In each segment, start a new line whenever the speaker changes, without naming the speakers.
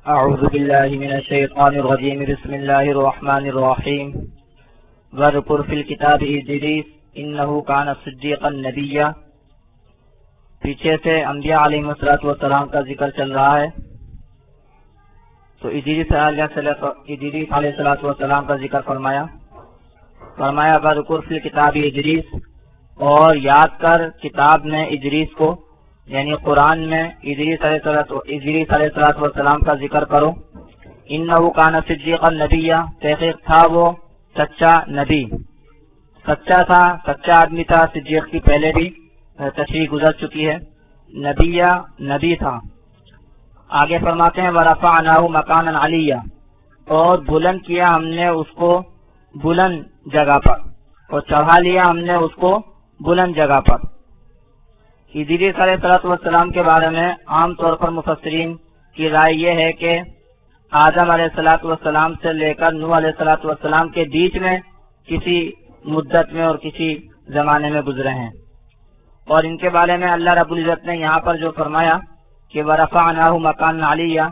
اعوذ باللہ من الشیطان الرجیم بسم اللہ الرحمن الرحیم واذکر فی الکتاب ادریس انہ کان صدیقا نبیا. پیچھے سے انبیاء علیہ السلام کا ذکر چل رہا ہے. تو ادریس علیہ السلام کا ذکر فرمایا واذکر فی الکتاب ادریس، اور یاد کر کتاب میں ادریس کو، یعنی قرآن میں ادریس علیہ السلام کا ذکر کرو. انہ کان صدیقا نبیا، تحقیق تھا وہ سچا نبی، سچا تھا، سچا آدمی تھا. صدیق کی پہلے بھی تشریح گزر چکی ہے. نبیا نبی تھا. آگے فرماتے ہیں وَرَفَعْنَاهُ مَكَانًا عَلِيًّا، اور بلند کیا ہم نے اس کو بلند جگہ پر، اور چڑھا لیا ہم نے اس کو بلند جگہ پر. ادریس علیہ السلام کے بارے میں عام طور پر مفسرین کی رائے یہ ہے کہ آدم علیہ السلام سے لے کر نوح علیہ السلام کے بیچ میں کسی مدت میں اور کسی زمانے میں گزرے ہیں. اور ان کے بارے میں اللہ رب العزت نے یہاں پر جو فرمایا کہ وَرَفَعْنَاهُ مَكَانًا عَلِيًّا،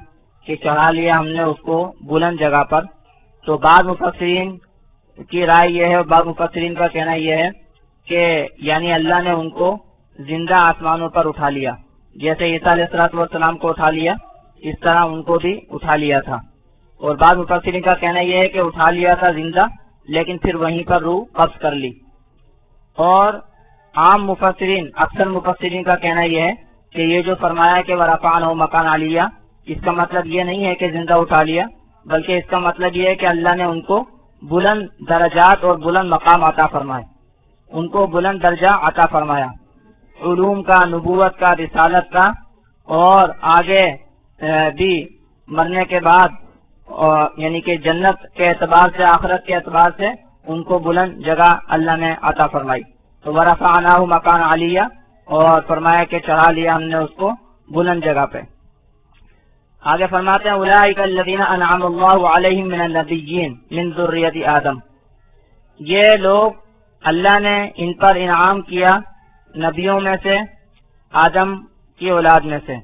کہ چڑھا لیا ہم نے اس کو بلند جگہ پر. تو بعض مفسرین کی رائے یہ ہے، اور بعض مفسرین کا کہنا یہ ہے کہ یعنی اللہ نے ان کو زندہ آسمانوں پر اٹھا لیا، جیسے عیسیٰ علیہ السلام کو اٹھا لیا اس طرح ان کو بھی اٹھا لیا تھا. اور بعض مفسرین کا کہنا یہ ہے کہ اٹھا لیا تھا زندہ، لیکن پھر وہیں پر روح قبض کر لی. اور عام مفسرین، اکثر مفسرین کا کہنا یہ ہے کہ یہ جو فرمایا کہ وَرَفَعْنَاهُ مَكَانًا عَلِيًّا، اس کا مطلب یہ نہیں ہے کہ زندہ اٹھا لیا، بلکہ اس کا مطلب یہ ہے کہ اللہ نے ان کو بلند درجات اور بلند مقام عطا فرمائے، ان کو بلند درجہ عطا فرمایا، علوم کا، نبوت کا، رسالت کا، اور آگے بھی مرنے کے بعد یعنی کہ جنت کے اعتبار سے، آخرت کے اعتبار سے ان کو بلند جگہ اللہ نے عطا فرمائی. تو وَرَفَعْنَاهُ مَكَانًا عَلِيًّا، اور فرمایا کہ چڑھا لیا ہم نے اس کو بلند جگہ پہ. آگے فرماتے ہیں اولئک الذین انعم اللہ علیہم من النبیین من ذریۃ آدم، یہ لوگ اللہ نے ان پر انعام کیا نبیوں میں سے، آدم کی اولاد میں سے.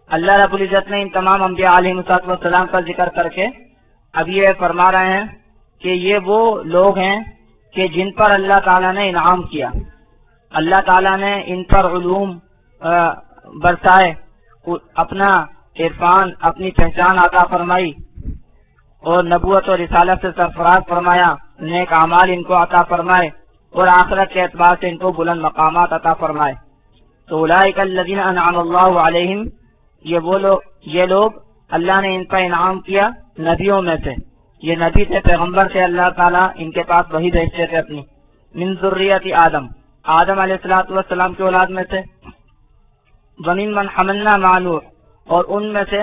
اللہ رب العزت نے ان تمام انبیاء علیہ السلام کا ذکر کر کے اب یہ فرما رہے ہیں کہ یہ وہ لوگ ہیں کہ جن پر اللہ تعالیٰ نے انعام کیا. اللہ تعالیٰ نے ان پر علوم برسائے، اپنا عرفان، اپنی پہچان عطا فرمائی، اور نبوت اور رسالت سے سرفراز فرمایا، نیک اعمال ان کو عطا فرمائے، اور آخرت کے اعتبار سے ان کو بلند مقامات عطا فرمائے. تو اولئک الذین انعم اللہ علیہم، یہ لوگ اللہ نے ان پر انعام کیا نبیوں میں سے. یہ نبی تھے، پیغمبر سے اللہ تعالیٰ ان کے پاس وحی بھیجتے تھے اپنی. من ذریۃ آدم علیہ السلام کی اولاد میں سے، وَمِمَّنْ حَمَلْنَا مَعَ نُوحٍ، اور ان میں سے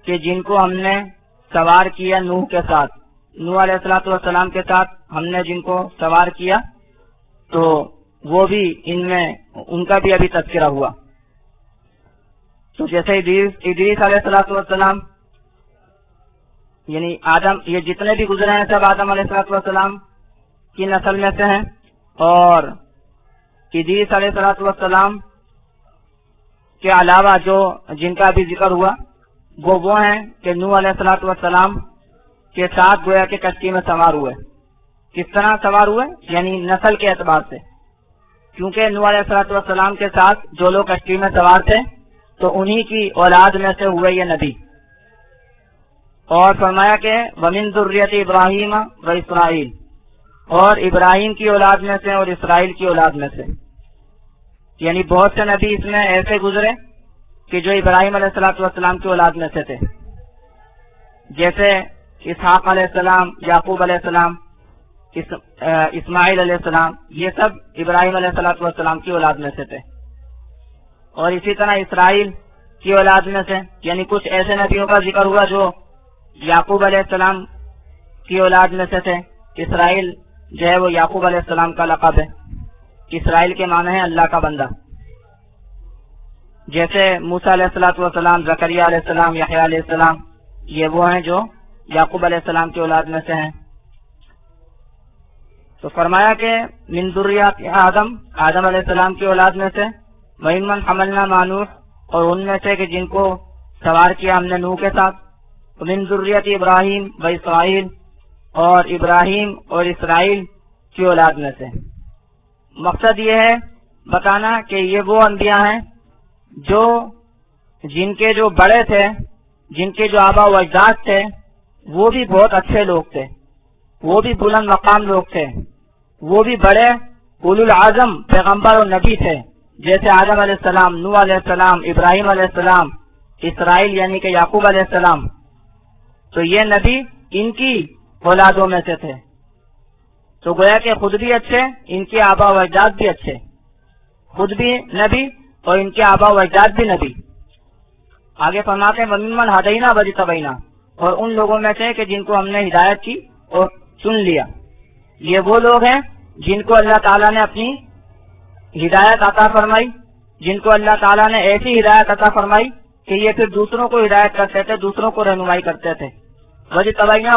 کہ جن کو ہم نے سوار کیا نوح کے ساتھ، نوح علیہ السلام کے ساتھ ہم نے جن کو سوار کیا، تو وہ بھی ان میں ان کا بھی ابھی تذکرہ ہوا. تو جیسے ادریس علیہ السلام، یعنی آدم، یہ جتنے بھی گزرے ہیں سب آدم علیہ السلام کی نسل میں سے ہیں. اور ادریس علیہ السلام کے علاوہ جو جن کا بھی ذکر ہوا وہ ہیں کہ نوح علیہ السلام کے ساتھ گویا کہ کشتی میں سوار ہوئے. کس طرح سوار ہوئے؟ یعنی نسل کے اعتبار سے، کیونکہ نوح علیہ السلام کے ساتھ جو لوگ کشتی میں سوار تھے تو انہی کی اولاد میں سے ہوئے یہ نبی. اور فرمایا کہ وَمِن ذُرِّيَّةِ ابراہیم وَإِسرائیل، اور ابراہیم کی اولاد میں سے اور اسرائیل کی اولاد میں سے. یعنی بہت سے نبی اس میں ایسے گزرے کہ جو ابراہیم علیہ السلام کی اولاد میں سے تھے، جیسے اسحاق علیہ السلام، یعقوب علیہ السلام، اسماعیل علیہ السلام، یہ سب ابراہیم علیہ السلام کی اولاد میں سے تھے. اور اسی طرح اسرائیل کی اولاد میں سے، یعنی کچھ ایسے نبیوں کا ذکر ہوا جو یعقوب علیہ السلام کی اولاد میں سے تھے. اسرائیل جو ہے وہ یعقوب علیہ السلام کا لقب ہے. اسرائیل کے معنی ہے اللہ کا بندہ. جیسے موسیٰ علیہ السلام، زکریا علیہ السلام، یحییٰ علیہ السلام، یہ وہ ہیں جو یعقوب علیہ السلام کی اولاد میں سے ہیں. تو فرمایا کہ من ذریۃ آدم علیہ السلام کی اولاد میں سے، وَمِمَّنْ حَمَلْنَا مَعَ نُوحٍ، اور ان میں سے کہ جن کو سوار کیا ہم نے نوح کے ساتھ، من ذریت ابراہیم و اسرائیل، اور ابراہیم اور اسرائیل کی اولاد میں سے۔ مقصد یہ ہے بتانا کہ یہ وہ انبیاء ہیں جن کے جو بڑے تھے، جن کے جو آبا و اجداد تھے، وہ بھی بہت اچھے لوگ تھے، وہ بھی بلند مقام لوگ تھے، وہ بھی بڑے اولو العزم پیغمبر اور نبی تھے، جیسے آدم علیہ السلام، نوح علیہ السلام، ابراہیم علیہ السلام، اسرائیل یعنی کہ یعقوب علیہ السلام۔ تو یہ نبی ان کی اولادوں میں سے تھے، تو گویا کہ خود بھی اچھے، ان کے آبا و اجداد بھی اچھے، خود بھی نبی اور ان کے آبا و اجداد بھی نبی۔ آگے فرماتے ہیں وَمِمَّنْ هَدَيْنَا وَاجْتَبَيْنَا، اور ان لوگوں میں سے کہ جن کو ہم نے ہدایت کی اور چن لیا۔ یہ وہ لوگ ہیں جن کو اللہ تعالیٰ نے اپنی ہدایت عطا فرمائی، جن کو اللہ تعالیٰ نے ایسی ہدایت عطا فرمائی کہ یہ پھر دوسروں کو ہدایت کرتے تھے، دوسروں کو رہنمائی کرتے تھے۔ وَاجْتَبَيْنَا،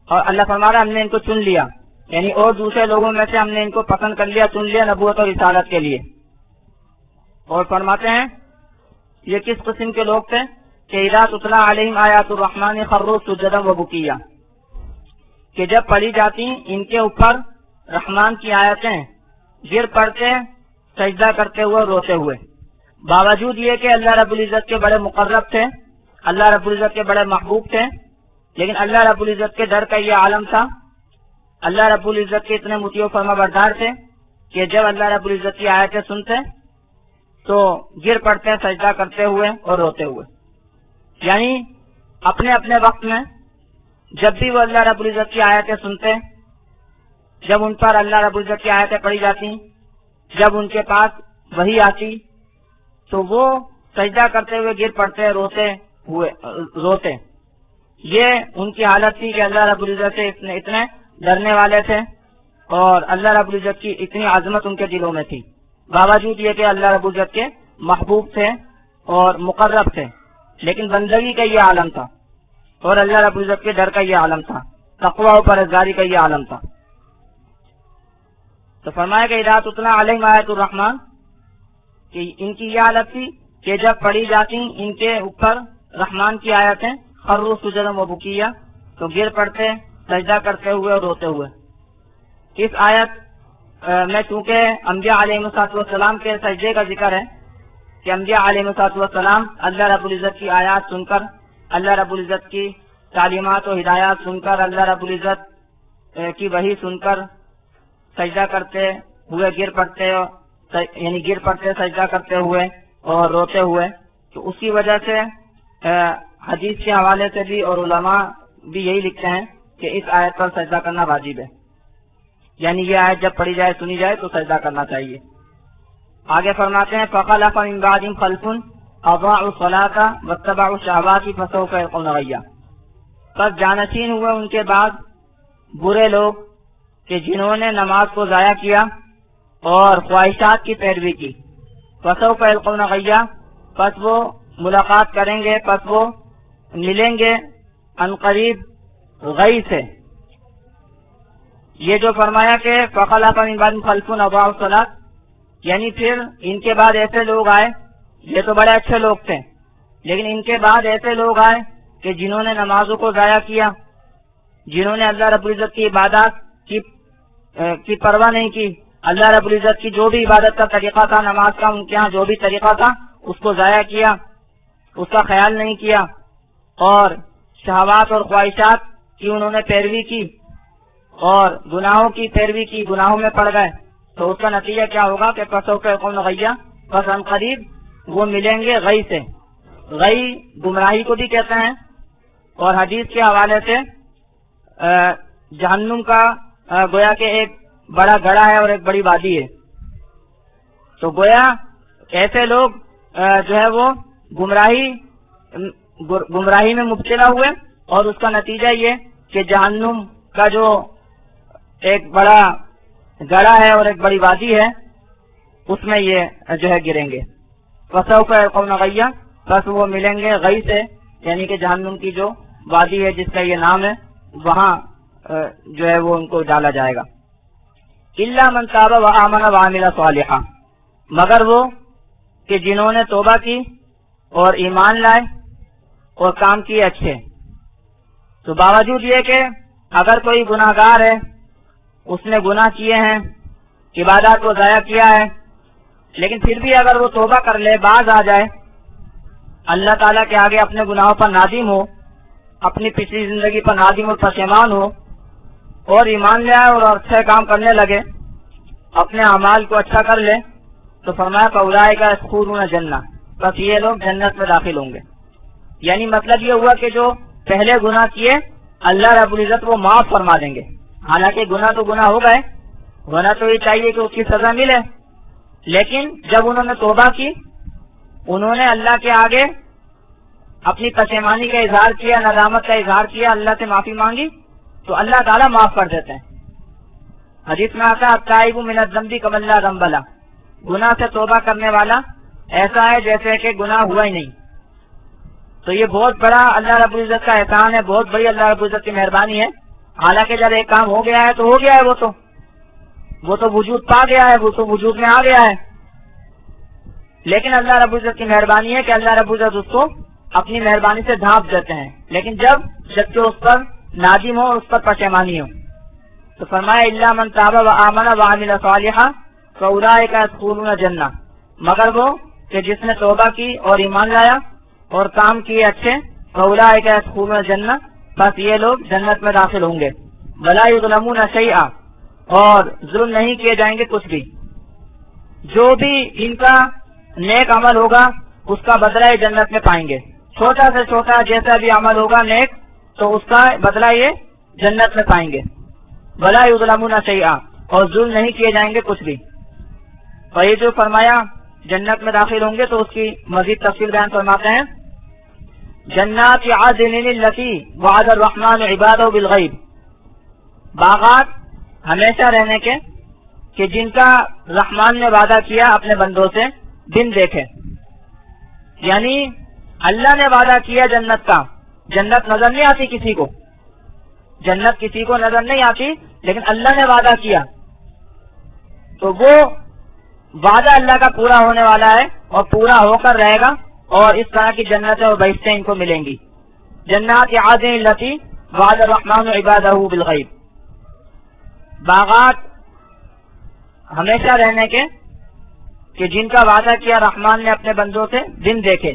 اور اللہ فرما رہا ہم نے ان کو چن لیا، یعنی اور دوسرے لوگوں میں سے ہم نے ان کو پسند کر لیا، چن لیا نبوت اور رسالت کے لیے۔ اور فرماتے ہیں یہ کس قسم کے لوگ تھے کہ اذا تتلی علیہم آیات الرحمن خروا سجدا وبکیا، کہ جب پڑھی جاتی ان کے اوپر رحمان کی آیتیں گر پڑتے سجدہ کرتے ہوئے روتے ہوئے۔ باوجود یہ کہ اللہ رب العزت کے بڑے مقرب تھے، اللہ رب العزت کے بڑے محبوب تھے، لیکن اللہ رب العزت کے ڈر کا یہ عالم تھا، اللہ رب العزت کے اتنے مطیع و فرما بردار تھے کہ جب اللہ رب العزت کی آیتیں سنتے تو گر پڑتے سجدہ کرتے ہوئے اور روتے ہوئے۔ یعنی اپنے اپنے وقت میں جب بھی وہ اللہ رب العزت کی آیتیں سنتے، جب ان پر اللہ رب العزت کی آیتیں پڑھی جاتی، جب ان کے پاس وحی آتی تو وہ سجدہ کرتے ہوئے گر پڑتے روتے۔ یہ ان کی حالت تھی کہ اللہ رب العزت سے اتنے ڈرنے والے تھے اور اللہ رب العزت کی اتنی عظمت ان کے دلوں میں تھی، باوجود یہ کہ اللہ رب العزت کے محبوب تھے اور مقرب تھے، لیکن بندگی کا یہ عالم تھا اور اللہ رب العزت کے ڈر کا یہ عالم تھا، تقوی و پرہیزگاری کا یہ عالم تھا۔ تو فرمایا کہ اذا تتلی علیہم آیات الرحمن، کہ ان کی یہ حالت تھی کہ جب پڑھی جاتی ان کے اوپر رحمان کی آیتیں خروا سجدا وبکیا، تو گر پڑتے سجدہ کرتے ہوئے اور روتے ہوئے۔ اس آیت میں چونکہ انبیاء علیہ السلام کے سجدے کا ذکر ہے کہ انبیاء علیہ السلام اللہ رب العزت کی آیات سن کر، اللہ رب العزت کی تعلیمات و ہدایات سن کر، اللہ رب العزت کی وحی سن کر سجدہ کرتے ہوئے گر پڑتے سجدہ کرتے ہوئے اور روتے ہوئے، تو اس کی وجہ سے حدیث کے حوالے سے بھی اور علماء بھی یہی لکھتے ہیں کہ اس آیت پر سجدہ کرنا واجب ہے، یعنی یہ آیت جب پڑھی جائے سنی جائے تو سجدہ کرنا چاہیے۔ آگے فرماتے ہیں فَخَلَفَ مِن بَعْدِهِمْ خَلْفٌ أَضَاعُوا الصَّلَاةَ وَاتَّبَعُوا الشَّهَوَاتِ فَسَوْفَ يَلْقَوْنَ غَيًّا، پس جانشین ہوئے ان کے بعد برے لوگ کہ جنہوں نے نماز کو ضائع کیا اور خواہشات کی پیروی کی، فَسَوْفَ يَلْقَوْنَ غَيًّا، پس وہ ملاقات کریں گے، پس وہ ملیں گے عنقریب غی سے۔ یہ جو فرمایا کہ فَخَلَفَ مِن بَعْدِهِمْ خَلْفٌ أَضَاعُوا الصَّلَاةَ، یعنی پھر ان کے بعد ایسے لوگ آئے، یہ تو بڑے اچھے لوگ تھے، لیکن ان کے بعد ایسے لوگ آئے کہ جنہوں نے نمازوں کو ضائع کیا، جنہوں نے اللہ رب العزت کی عبادات کی پرواہ نہیں کی، اللہ رب العزت کی جو بھی عبادت کا طریقہ تھا، نماز کا ان کے ہاں جو بھی طریقہ تھا اس کو ضائع کیا، اس کا خیال نہیں کیا، اور شہوات اور خواہشات کی انہوں نے پیروی کی اور گناہوں کی پیروی کی، گناہوں میں پڑ گئے، تو اس کا نتیجہ کیا ہوگا کہ فَسَوْفَ يَلْقَوْنَ غَيًّا، پس ان قریب وہ ملیں گے غی سے۔ غی گمراہی کو بھی کہتے ہیں، اور حدیث کے حوالے سے جہنم کا گویا کہ ایک بڑا گڑھا ہے اور ایک بڑی وادی ہے، تو گویا ایسے لوگ جو ہے وہ گمراہی میں مبتلا ہوئے، اور اس کا نتیجہ یہ کہ جہنم کا جو ایک بڑا گڑھا ہے اور ایک بڑی وادی ہے اس میں یہ جو ہے گریں گے۔ فَسَوْفَ يَلْقَوْنَ غَيًّا، بس وہ ملیں گے غی سے، یعنی کہ جہنم کی جو وادی ہے جس کا یہ نام ہے، وہاں جو ہے وہ ان کو ڈالا جائے گا۔ إِلَّا مَنْ تَابَ وَآمَنَ وَعَمِلَ صَالِحًا، مگر وہ کہ جنہوں نے توبہ کی اور ایمان لائے اور کام کیے اچھے۔ تو باوجود یہ کہ اگر کوئی گناہگار ہے، اس نے گناہ کیے ہیں، عبادات کو ضائع کیا ہے، لیکن پھر بھی اگر وہ توبہ کر لے، باز آ جائے، اللہ تعالیٰ کے آگے اپنے گناہوں پر نادم ہو، اپنی پچھلی زندگی پر نادم اور پشیمان ہو، اور ایمان لے آئے اور اچھے کام کرنے لگے، اپنے اعمال کو اچھا کر لے، تو فرمایا فاولئک یدخلون جنہ، بس یہ لوگ جنت میں داخل ہوں گے۔ یعنی مطلب یہ ہوا کہ جو پہلے گناہ کیے اللہ رب العزت وہ معاف فرما دیں گے۔ حالانکہ گناہ تو گناہ ہو گئے، ہونا تو یہ چاہیے کہ اس کی سزا ملے، لیکن جب انہوں نے توبہ کی، انہوں نے اللہ کے آگے اپنی پشیمانی کا اظہار کیا، ندامت کا اظہار کیا، اللہ سے معافی مانگی، تو اللہ تعالیٰ معاف کر دیتے ہیں۔ حدیث میں آتا ہے التائب من الذنب کمن لا ذنب لہ، گناہ سے توبہ کرنے والا ایسا ہے جیسے کہ گناہ ہوا ہی نہیں۔ تو یہ بہت بڑا اللہ رب العزت کا احسان ہے، بہت بڑی اللہ رب العزت کی مہربانی ہے۔ حالانکہ جب ایک کام ہو گیا ہے تو ہو گیا ہے، وہ تو وجود پا گیا ہے، وہ تو وجود میں آ گیا ہے، لیکن اللہ رب العزت کی مہربانی ہے کہ اللہ رب العزت اس کو اپنی مہربانی سے ڈھانپ دیتے ہیں، لیکن جبکہ اس پر نادم ہو، اس پر پشیمانی ہو۔ تو فرمایا الا من تاب وآمن وعمل صالحا فاولئک یدخلون جنہ، مگر وہ کہ جس نے توبہ کی اور ایمان لایا اور کام کیے اچھے، فاولئک یدخلون جنہ، بس یہ لوگ جنت میں داخل ہوں گے۔ ولا یظلمون شیئا، اور ظلم نہیں کیے جائیں گے کچھ بھی۔ جو بھی ان کا نیک عمل ہوگا اس کا بدلہ یہ جنت میں پائیں گے، چھوٹا سے چھوٹا جیسا بھی عمل ہوگا نیک تو اس کا بدلہ یہ جنت میں پائیں گے۔ ولا یظلمون شیئا، اور ظلم نہیں کیے جائیں گے کچھ بھی۔ اور یہ جو فرمایا جنت میں داخل ہوں گے تو اس کی مزید تفصیل بیان فرماتے ہیں، جنات عدن التی وعد الرحمن عبادہ بالغیب، باغات ہمیشہ رہنے کے کہ جن کا رحمان نے وعدہ کیا اپنے بندوں سے بن دیکھے۔ یعنی اللہ نے وعدہ کیا جنت کا، جنت نظر نہیں آتی کسی کو، جنت کسی کو نظر نہیں آتی، لیکن اللہ نے وعدہ کیا تو وہ وعدہ اللہ کا پورا ہونے والا ہے اور پورا ہو کر رہے گا، اور اس طرح کی جنتیں اور بہشتیں ان کو ملیں گی۔ جنات عدن التی وعد الرحمن عبادہ بالغیب، باغات ہمیشہ رہنے کے کہ جن کا وعدہ کیا رحمان نے اپنے بندوں سے بن دیکھے۔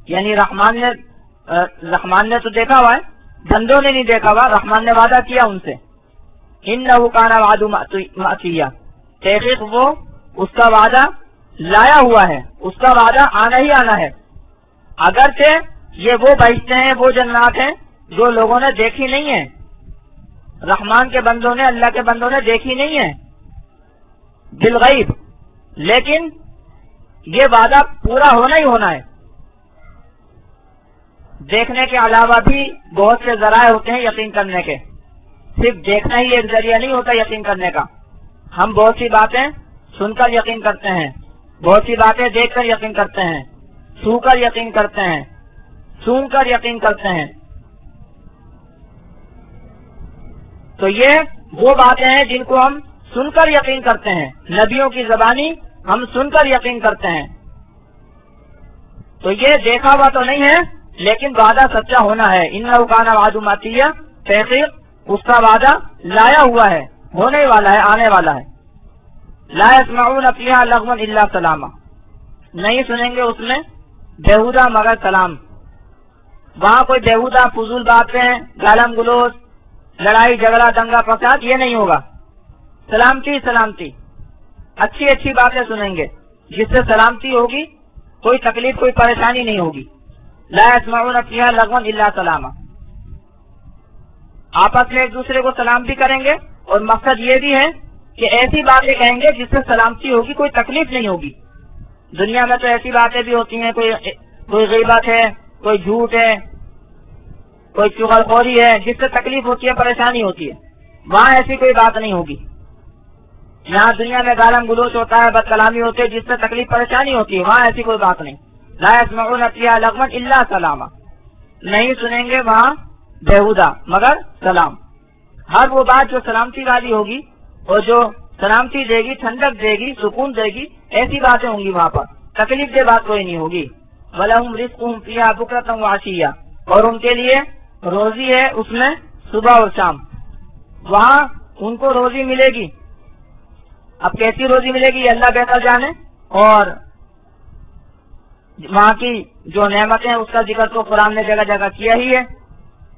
یعنی رحمان نے تو دیکھا ہوا ہے، بندوں نے نہیں دیکھا ہوا، رحمان نے وعدہ کیا ان سے۔ انہ کان وعد مأتیا، تحقیق وہ اس کا وعدہ لایا ہوا ہے، اس کا وعدہ آنا ہی آنا ہے۔ اگرچہ یہ وہ بہشتیں ہیں، وہ جنات ہیں جو لوگوں نے دیکھی نہیں ہیں، رحمان کے بندوں نے، اللہ کے بندوں نے دیکھی نہیں ہے بالغیب، لیکن یہ وعدہ پورا ہونا ہی ہونا ہے۔ دیکھنے کے علاوہ بھی بہت سے ذرائع ہوتے ہیں یقین کرنے کے، صرف دیکھنا ہی ایک ذریعہ نہیں ہوتا یقین کرنے کا۔ ہم بہت سی باتیں سن کر یقین کرتے ہیں، بہت سی باتیں دیکھ کر یقین کرتے ہیں، چھو کر یقین کرتے ہیں، سون کر یقین کرتے ہیں۔ تو یہ وہ باتیں ہیں جن کو ہم سن کر یقین کرتے ہیں، نبیوں کی زبانی ہم سن کر یقین کرتے ہیں۔ تو یہ دیکھا ہوا تو نہیں ہے، لیکن وعدہ سچا ہونا ہے۔ انہ کان وعد مأتیا، تحقیق اس کا وعدہ لایا ہوا ہے، ہونے والا ہے، آنے والا ہے۔ لا يسمعون فيها لغوا الا سلاما، نہیں سنیں گے اس میں بیہودہ مگر سلام۔ وہاں کوئی بیہودہ فضول باتیں، گالم گلوچ، لڑائی جھگڑا، دنگا فساد یہ نہیں ہوگا، سلامتی سلامتی، اچھی اچھی باتیں سنیں گے جس سے سلامتی ہوگی، کوئی تکلیف کوئی پریشانی نہیں ہوگی۔ لا يسمعون فيها لغوا الا سلاما، آپس میں ایک دوسرے کو سلام بھی کریں گے، اور مقصد یہ بھی ہے کہ ایسی باتیں کہیں گے جس سے سلامتی ہوگی، کوئی تکلیف نہیں ہوگی۔ دنیا میں تو ایسی باتیں بھی ہوتی ہیں، کوئی غیبت ہے، کوئی جھوٹ ہے، کوئی چغلخوری ہے، جس سے تکلیف ہوتی ہے، پریشانی ہوتی ہے۔ وہاں ایسی کوئی بات نہیں ہوگی۔ یہاں دنیا میں گالم گلوچ ہوتا ہے، بد کلامی ہوتی ہے، جس سے تکلیف پریشانی ہوتی ہے، وہاں ایسی کوئی بات نہیں۔ لا يسمعون فيها لغوا الا سلاما، نہیں سنیں گے وہاں بیہودہ مگر سلام۔ ہر وہ بات جو سلامتی والی ہوگی اور جو سلامتی دے گی، ٹھنڈک دے گی، سکون دے گی، ایسی باتیں ہوں گی وہاں پر، تکلیف دہ بات کوئی نہیں ہوگی۔ وَلَهُمْ رِزْقُهُمْ فِيهَا بُكْرَةً وَعَشِيًّا، اور ان کے لیے روزی ہے اس میں صبح اور شام، وہاں ان کو روزی ملے گی. اب کیسی روزی ملے گی یہ اللہ بہتر جانے، اور وہاں کی جو نعمتیں اس کا ذکر تو قرآن نے جگہ جگہ کیا ہی ہے.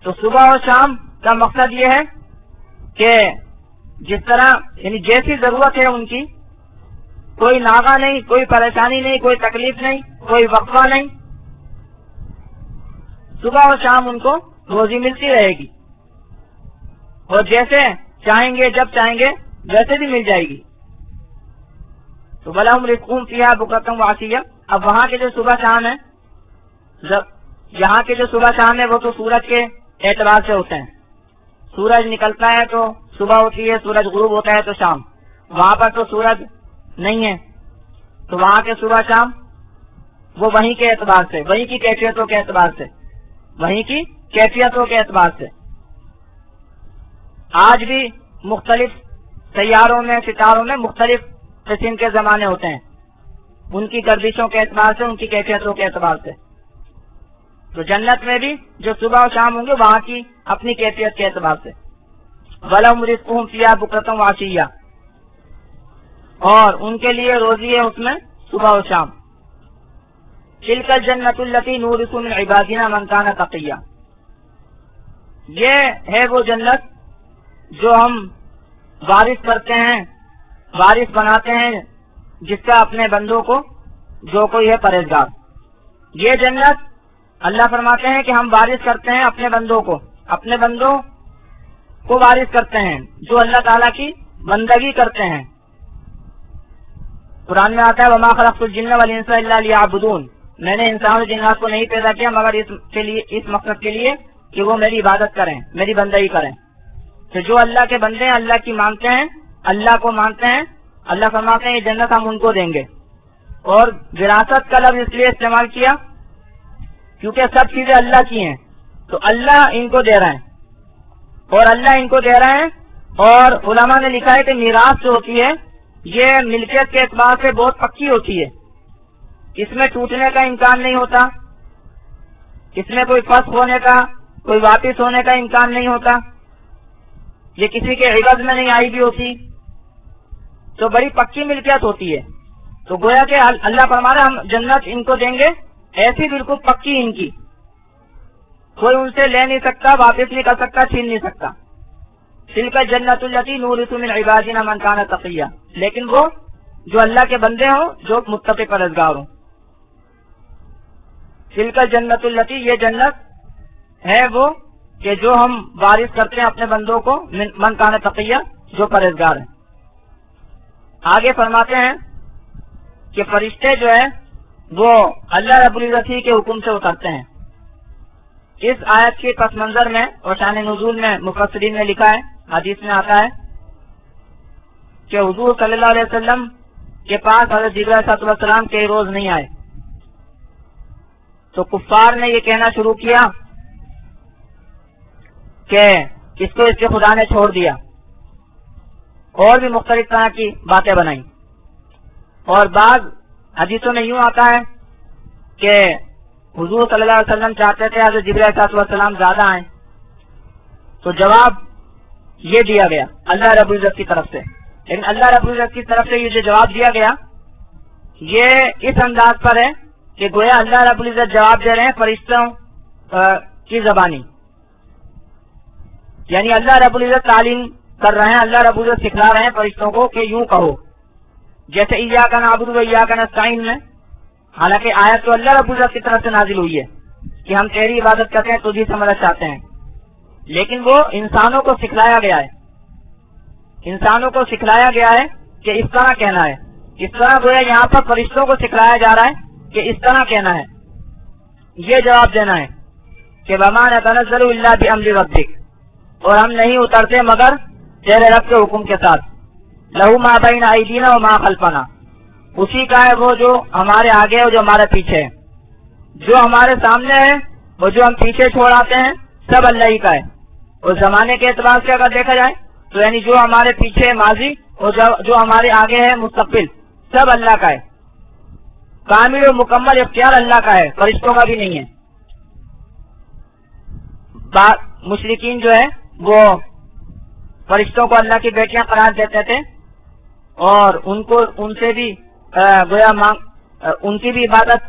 تو صبح اور شام کا مقصد یہ ہے کہ جس طرح یعنی جیسی ضرورت ہے ان کی، کوئی ناغہ نہیں، کوئی پریشانی نہیں، کوئی تکلیف نہیں، کوئی وقفہ نہیں، صبح اور شام ان کو روزی ملتی رہے گی، اور جیسے چاہیں گے جب چاہیں گے ویسے بھی مل جائے گی. تو وَلَهُمْ رِزْقُهُمْ فِيهَا بُكْرَةً وَعَشِيًّا. اب وہاں کے جو صبح شام ہے، یہاں کے جو صبح شام ہے وہ تو سورج کے اعتبار سے ہوتے ہیں. سورج نکلتا ہے تو صبح ہوتی ہے، سورج غروب ہوتا ہے تو شام. وہاں پر تو سورج نہیں ہے، تو وہاں کے صبح شام وہ وہیں کے اعتبار سے، وہیں کی کیفیتوں کے اعتبار سے، وہیں کی کیفیتوں کے اعتبار سے. آج بھی مختلف سیاروں میں، ستاروں میں مختلف قسم کے زمانے ہوتے ہیں، ان کی گردشوں کے اعتبار سے، ان کی کیفیتوں کے اعتبار سے. تو جنت میں بھی جو صبح و شام ہوں گے وہاں کی اپنی کیفیت کے اعتبار سے. وَلَهُمْ رِزْقُهُمْ فِيهَا بُكْرَةً وَعَشِيًّا. اور ان کے لیے روزی ہے اس میں صبح و شام. تِلْكَ الْجَنَّةُ الَّتِي نُورِثُ مِنْ عِبَادِنَا مَنْ كَانَ تَقِيًّا. یہ ہے وہ جنت جو ہم وارث کرتے ہیں، وارث بناتے ہیں جس کا اپنے بندوں کو جو کوئی ہے پرہیزگار. یہ جنت اللہ فرماتے ہیں کہ ہم وارث کرتے ہیں اپنے بندوں کو، اپنے بندوں کو وارث کرتے ہیں جو اللہ تعالیٰ کی بندگی کرتے ہیں. قرآن میں آتا ہے وَمَا خَلَقْتُ الْجِنَّ وَالْإِنسَ إِلَّا لِيَعْبُدُونَ. میں نے انسان و جنات کو نہیں پیدا کیا مگر اس مقصد کے لیے کہ وہ میری عبادت کریں، میری بندگی کریں. تو جو اللہ کے بندے ہیں، اللہ کی مانتے ہیں، اللہ کو مانتے ہیں، اللہ فرماتے ہیں یہ جنت ہم ان کو دیں گے. اور وراثت کا لفظ اس لیے استعمال کیا کیونکہ سب چیزیں اللہ کی ہیں، تو اللہ ان کو دے رہے ہیں، اور اللہ ان کو دے رہے ہیں. اور علماء نے لکھا ہے کہ میراث جو ہوتی ہے یہ ملکیت کے اعتبار سے بہت پکی ہوتی ہے، اس میں ٹوٹنے کا امکان نہیں ہوتا، اس میں کوئی فسخ ہونے کا، کوئی واپس ہونے کا امکان نہیں ہوتا، یہ کسی کے عوض میں نہیں آئی بھی ہوتی، تو بڑی پکی ملکیت ہوتی ہے. تو گویا کہ اللہ فرما رہا ہم جنت ان کو دیں گے ایسی بالکل پکی ان کی، کوئی ان سے لے نہیں سکتا، واپس نہیں کر سکتا، چھین نہیں سکتا. تلک الجنۃ التی نورث من عبادنا من کان تقیا. لیکن وہ جو اللہ کے بندے ہوں، جو متقی پرہیزگار ہوں. تلک الجنۃ التی، یہ جنت ہے وہ کہ جو ہم وارث کرتے ہیں اپنے بندوں کو، من کان تقیا، جو پرہیزگار ہیں. آگے فرماتے ہیں کہ فرشتے جو ہیں وہ اللہ رب العزت کے حکم سے اترتے ہیں. اس آیت کے پس منظر میں اور شان نزول میں مفسرین نے لکھا ہے، حدیث میں آتا ہے کہ حضور صلی اللہ علیہ وسلم کے پاس حضرت جبرائیل علیہ السلام کئی روز نہیں آئے، تو کفار نے یہ کہنا شروع کیا کہ اس کو اس کے خدا نے چھوڑ دیا، اور بھی مختلف طرح کی باتیں بنائیں. اور بعض حدیثوں میں یوں آتا ہے کہ حضور صلی اللہ علیہ وسلم چاہتے تھے حضرت جبرائیل علیہ السلام زیادہ آئیں، تو جواب یہ دیا گیا اللہ رب العزت کی طرف سے. لیکن اللہ رب العزت کی طرف سے یہ جو جواب دیا گیا یہ اس انداز پر ہے کہ گویا اللہ رب العزت جواب دے رہے ہیں فرشتوں کی زبانی، یعنی اللہ رب العزت تعلیم کر رہے ہیں، اللہ رب العزت سکھلا رہے ہیں فرشتوں کو کہ یوں کہو، جیسے ایاک نعبد و ایاک نستعین میں. حالانکہ آیت تو اللہ رب العزت کی طرف سے نازل ہوئی ہے کہ ہم تیری عبادت کرتے ہیں، تجھی سے مدد چاہتے ہیں، لیکن وہ انسانوں کو سکھلایا گیا ہے، انسانوں کو سکھلایا گیا ہے کہ اس طرح کہنا ہے. اس طرح گویا یہاں پر فرشتوں کو سکھلایا جا رہا ہے کہ اس طرح کہنا ہے، یہ جواب دینا ہے کہ وَمَا نَتَنَزَّلُ إِلَّا بِأَمْرِ رَبِّكَ، اور ہم نہیں اترتے مگر تیرے رب کے حکم کے ساتھ. لَهُ مَا بَيْنَ أَيْدِينَا وَمَا خَلْفَنَا، اسی کا ہے وہ جو ہمارے آگے ہے اور جو ہمارے پیچھے ہے. جو ہمارے سامنے ہے اور جو ہم پیچھے چھوڑ آتے ہیں سب اللہ ہی کا ہے. اور زمانے کے اعتبار سے اگر دیکھا جائے تو یعنی جو ہمارے پیچھے ہے ماضی اور جو ہمارے آگے ہے مستقبل، سب اللہ کا ہے. کامل و مکمل اختیار اللہ کا ہے، فرشتوں کا بھی نہیں ہے. مشرکین جو ہے وہ فرشتوں کو اللہ کی بیٹیاں قرار دیتے تھے اور ان سے بھی گویا ان کی بھی عبادت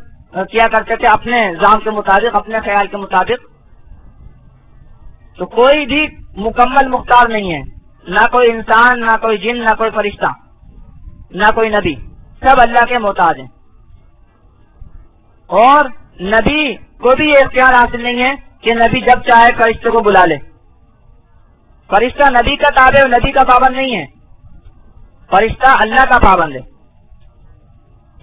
کیا کرتے تھے اپنے ذہن کے مطابق، اپنے خیال کے مطابق. تو کوئی بھی مکمل مختار نہیں ہے، نہ کوئی انسان، نہ کوئی جن، نہ کوئی فرشتہ، نہ کوئی نبی، سب اللہ کے محتاج ہیں. اور نبی کو بھی یہ اختیار حاصل نہیں ہے کہ نبی جب چاہے فرشتے کو بلا لے. فرشتہ نبی کا تابع، نبی کا پابند نہیں ہے، فرشتہ اللہ کا پابند ہے.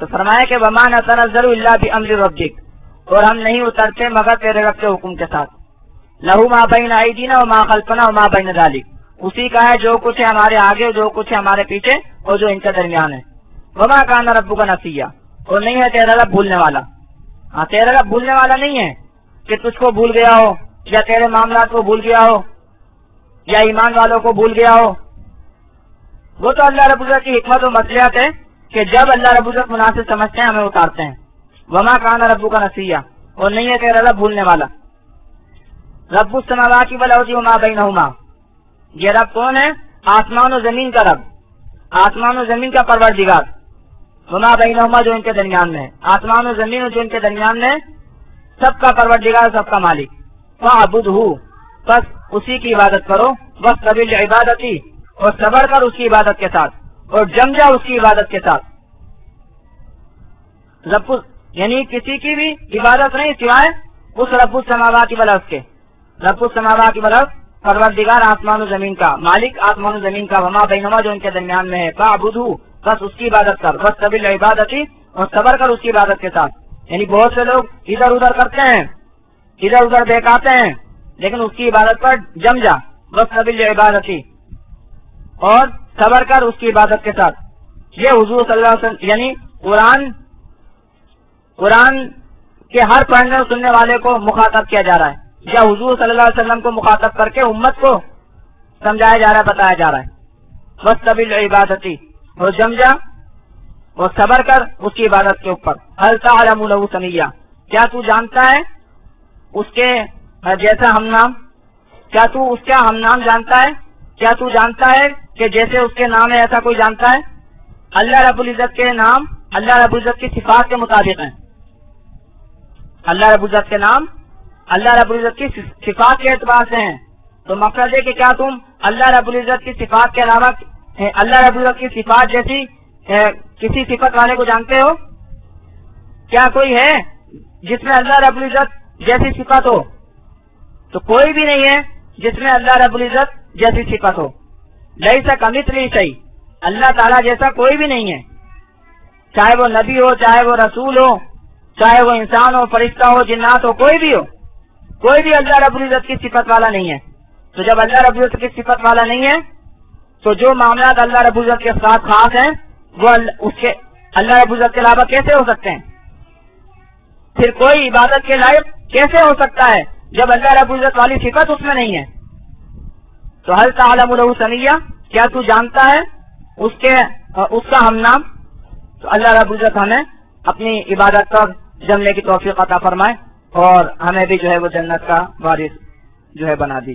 تو فرمایا کہ وَمَا نَتَنَزَّلُ إِلَّا بِأَمْرِ رَبِّكَ، اور ہم نہیں اترتے مگر تیرے رب کے حکم کے ساتھ. لَهُ مَا بَيْنَ أَيْدِينَا وَمَا خَلْفَنَا وَمَا بَيْنَ ذَلِكَ، اسی کا ہے جو کچھ ہے ہمارے آگے، جو کچھ ہے ہمارے پیچھے، اور جو ان کے درمیان ہے. وَمَا كَانَ رَبُّكَ نَسِيًّا، اور نہیں ہے تیرا رب بھولنے والا. ہاں، تیرا رب بھولنے والا نہیں ہے کہ تجھ کو بھول گیا ہو، یا تیرے معاملات کو بھول گیا ہو، یا ایمان والوں کو بھول گیا ہو. وہ تو اللہ رب العزت کی حکمت و مصلحت ہے کہ جب اللہ رب العزت مناسب سمجھتے ہیں ہمیں اتارتے ہیں. وما کان ربک نسیا، اور نہیں ہے تیرا رب بھولنے والا. رب السماوات والارض وما بینہما، یہ رب کون ہے؟ آسمان و زمین کا رب، آسمان و زمین کا پروردگار. وما بینہما، جو ان کے درمیان میں ہے، آسمان و زمین جو ان کے درمیان میں، سب کا پروردگار، سب کا مالک. فاعبدہ، بس اسی کی عبادت کرو. واصطبر لعبادتی، اور صبر کر اس کی عبادت کے ساتھ، اور جم جا اس کی عبادت کے ساتھ. رب یعنی کسی کی بھی عبادت نہیں سوائے اس رب السماوات والارض کے. رب السماوات والارض، پروردگار آسمان و زمین کا، مالک آسمان و زمین کا. وما بینہما، جو ان کے درمیان میں ہے. فاعبدہ، بس اس کی عبادت کر. واصطبر لعبادتی، اور صبر کر اس کی عبادت کے ساتھ. یعنی بہت سے لوگ ادھر ادھر کرتے ہیں، ادھر ادھر بہکاتے ہیں، لیکن اس کی عبادت پر جم جا. واصطبر لعبادتی، اور صبر کر اس کی عبادت کے ساتھ. یہ حضور صلی اللہ علیہ وسلم یعنی قرآن کے ہر پڑھنے اور سننے والے کو مخاطب کیا جا رہا ہے، یا حضور صلی اللہ علیہ وسلم کو مخاطب کر کے امت کو سمجھایا جا رہا ہے، بتایا جا رہا ہے. واصطبر لعبادتی، اور جم جا اور صبر کر اس کی عبادت کے اوپر. هل تعلم له سمیا، کیا تو جانتا ہے اس کے جیسا ہم نام؟ کیا تو اس کا ہم نام جانتا ہے؟ کیا تو جانتا ہے کہ جیسے اس کے نام ہے ایسا کوئی جانتا ہے؟ اللہ رب العزت کے نام اللہ رب العزت کی صفات کے مطابق ہیں. اللہ رب العزت کے نام اللہ رب العزت کی صفات کے اعتبار سے ہیں. تو مقصد ہے کہ کیا تم اللہ رب العزت کی صفات کے علاوہ اللہ رب العزت کی صفات جیسی کسی صفت والے کو جانتے ہو؟ کیا کوئی ہے جس میں اللہ رب العزت جیسی صفت ہو؟ تو کوئی بھی نہیں ہے جس میں اللہ رب العزت جیسی صفت ہو. لیس کمثلہ شیء، اللہ تعالیٰ جیسا کوئی بھی نہیں ہے، چاہے وہ نبی ہو، چاہے وہ رسول ہو، چاہے وہ انسان ہو، فرشتہ ہو، جنات ہو، کوئی بھی ہو، کوئی بھی اللہ رب العزت کی صفت والا نہیں ہے. تو جب اللہ رب العزت کی صفت والا نہیں ہے تو جو معاملات اللہ رب العزت کے ساتھ خاص ہیں وہ اللہ رب العزت کے علاوہ کیسے ہو سکتے ہیں؟ پھر کوئی عبادت کے لائق کیسے ہو سکتا ہے جب اللہ رب العزت والی صفت اس میں نہیں ہے؟ تو هل تعلم له سمیا، کیا تو جانتا ہے اس کا ہم نام؟ تو اللہ رب العزت ہمیں اپنی عبادت پر جمنے کی توفیق عطا فرمائے، اور ہمیں بھی جو ہے وہ جنت کا وارث جو ہے بنا دے.